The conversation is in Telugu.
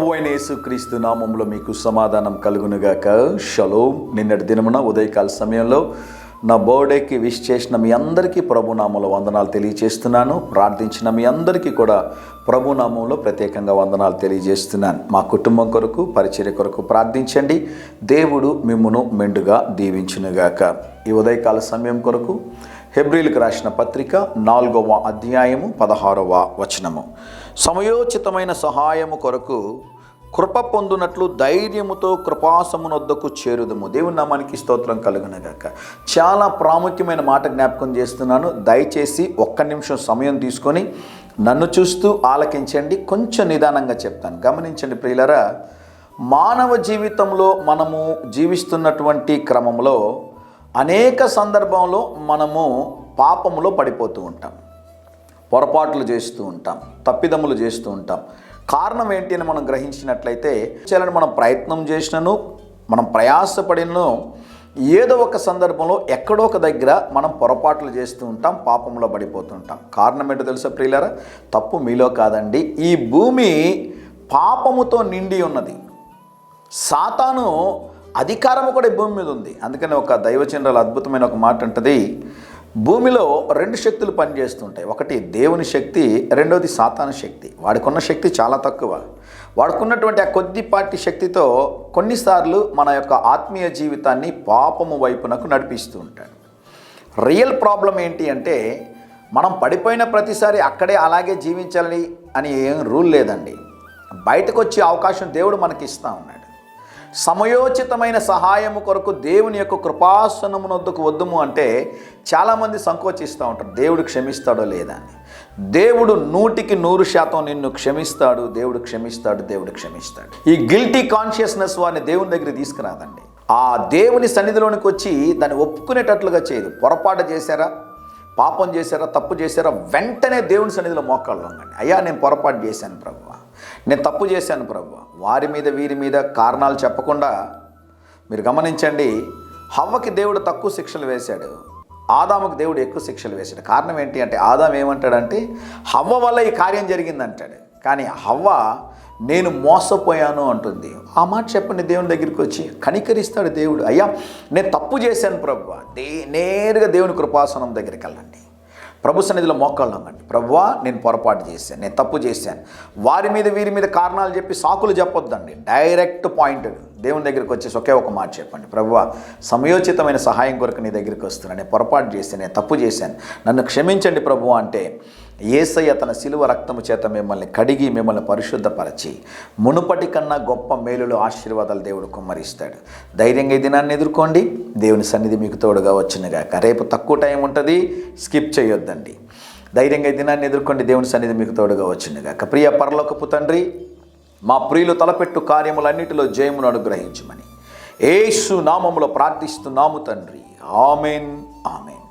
ప్రభువైన యేసుక్రీస్తు నామములో మీకు సమాధానం కలుగునుగాక. షలోమ్. నిన్నటి దినమున ఉదయకాల సమయంలో నా బర్త్డేకి విష్ చేసిన మీ అందరికీ ప్రభునామంలో వందనాలు తెలియజేస్తున్నాను. ప్రార్థించిన మీ అందరికీ కూడా ప్రభునామంలో ప్రత్యేకంగా వందనాలు తెలియజేస్తున్నాను. మా కుటుంబం కొరకు, పరిచర్య కొరకు ప్రార్థించండి. దేవుడు మిమ్మును మెండుగా దీవించునుగాక. ఈ ఉదయకాల సమయం కొరకు హెబ్రీలకు రాసిన పత్రిక 4వ అధ్యాయము 16వ వచనము. సమయోచితమైన సహాయము కొరకు కృప పొందునట్లు ధైర్యముతో కృపాసమునొద్దకు చేరుదము. దేవుని నామానికి స్తోత్రం కలుగునుగాక. చాలా ప్రాముఖ్యమైన మాట జ్ఞాపకం చేస్తున్నాను. దయచేసి ఒక్క నిమిషం సమయం తీసుకొని నన్ను చూస్తూ ఆలకించండి. కొంచెం నిదానంగా చెప్తాను, గమనించండి ప్రియులారా. మానవ జీవితంలో మనము జీవిస్తున్నటువంటి క్రమంలో అనేక సందర్భంలో మనము పాపములో పడిపోతూ ఉంటాం, పొరపాట్లు చేస్తూ ఉంటాం, తప్పిదములు చేస్తూ ఉంటాం. కారణం ఏంటి అని మనం గ్రహించినట్లయితే, చేయాలని మనం ప్రయత్నం చేసినను, మనం ప్రయాసపడినను, ఏదో ఒక సందర్భంలో ఎక్కడో ఒక దగ్గర మనం పొరపాట్లు చేస్తూ ఉంటాం, పాపంలో పడిపోతూ ఉంటాం. కారణం ఏంటో తెలుసా ప్రియులారా? తప్పు మీలో కాదండి. ఈ భూమి పాపముతో నిండి ఉన్నది. సాతాను అధికారము కూడా ఈ భూమి మీద ఉంది. అందుకని ఒక దైవచంద్రాలు అద్భుతమైన ఒక మాట ఉంటుంది, భూమిలో 2 శక్తులు పనిచేస్తుంటాయి. ఒకటి దేవుని శక్తి, రెండవది సాతాను శక్తి. వాడికున్న శక్తి చాలా తక్కువ. వాడుకున్నటువంటి ఆ కొద్దిపాటి శక్తితో కొన్నిసార్లు మన యొక్క ఆత్మీయ జీవితాన్ని పాపము వైపునకు నడిపిస్తూ ఉంటాడు. రియల్ ప్రాబ్లం ఏంటి అంటే, మనం పడిపోయిన ప్రతిసారి అక్కడే అలాగే జీవించాలని అని ఏం రూల్ లేదండి. బయటకు వచ్చే అవకాశం దేవుడు మనకి ఇస్తూ ఉన్నాడు. సమయోచితమైన సహాయము కొరకు దేవుని యొక్క కృపాసనమునొద్దకు వద్దుము అంటే చాలామంది సంకోచిస్తూ ఉంటారు, దేవుడు క్షమిస్తాడో లేదా అని. దేవుడు 100% నిన్ను క్షమిస్తాడు. దేవుడు క్షమిస్తాడు, దేవుడు క్షమిస్తాడు. ఈ గిల్టీ కాన్షియస్నెస్ వారిని దేవుని దగ్గర తీసుకురాదండి. ఆ దేవుని సన్నిధిలోనికి వచ్చి దాన్ని ఒప్పుకునేటట్లుగా చేయదు. పొరపాటు చేశారా, పాపం చేశారా, తప్పు చేశారా, వెంటనే దేవుని సన్నిధిలో మోకాళ్ళు వంగండి. అయ్యా, నేను పొరపాటు చేశాను ప్రభువా, నేను తప్పు చేశాను ప్రభువా. వారి మీద వీరి మీద కారణాలు చెప్పకుండా మీరు గమనించండి. హవ్వకి దేవుడు తక్కువ శిక్షలు వేశాడు, ఆదాముకి దేవుడు ఎక్కువ శిక్షలు వేశాడు. కారణం ఏంటి అంటే, ఆదాం ఏమంటాడంటే హవ్వ వల్ల ఈ కార్యం జరిగిందంటాడు. కానీ హవ్వ నేను మోసపోయాను అంటుంది. ఆ మాట చెప్పండి దేవుని దగ్గరికి వచ్చి. కనికరిస్తాడు దేవుడు. అయ్యా, నేను తప్పు చేశాను ప్రభువా. నేరుగా దేవుని కృపాసనం దగ్గరికి వెళ్ళండి, ప్రభు సన్నిధిలో మోకాళ్ళు వంగండి. ప్రభువా, నేను పొరపాటు చేశాను, నేను తప్పు చేశాను. వారి మీద వీరి మీద కారణాలు చెప్పి సాకులు చెప్పొద్దండి. డైరెక్ట్ పాయింటెడ్ దేవుని దగ్గరికి వచ్చేసి ఒకే ఒక మాట చెప్పండి, ప్రభువా, సమయోచితమైన సహాయం కొరకు నీ దగ్గరికి వస్తున్నాను, నేను పొరపాటు చేశాను, నేను తప్పు చేశాను, నన్ను క్షమించండి ప్రభువా అంటే యేసయ్య తన శిలువ రక్తము చేత మిమ్మల్ని కడిగి మిమ్మల్ని పరిశుద్ధపరచి మునుపటి కన్నా గొప్ప మేలులు, ఆశీర్వాదాలు దేవుడు కుమ్మరిస్తాడు. ధైర్యంగా ఈ దినాన్ని ఎదుర్కోండి. దేవుని సన్నిధి మీకు తోడుగా వచ్చునుగాక. రేపు తక్కువ టైం ఉంటుంది, స్కిప్ చేయొద్దండి. ధైర్యంగా ఈ దినాన్ని ఎదుర్కోండి. దేవుని సన్నిధి మీకు తోడుగా వచ్చునుగాక. ప్రియ పరలోకపు తండ్రి, మా ప్రియులు తలపెట్టు కార్యములన్నిటిలో జయమును అనుగ్రహించమని యేసు నామములో ప్రార్థిస్తున్నాము తండ్రి. Amen, amen.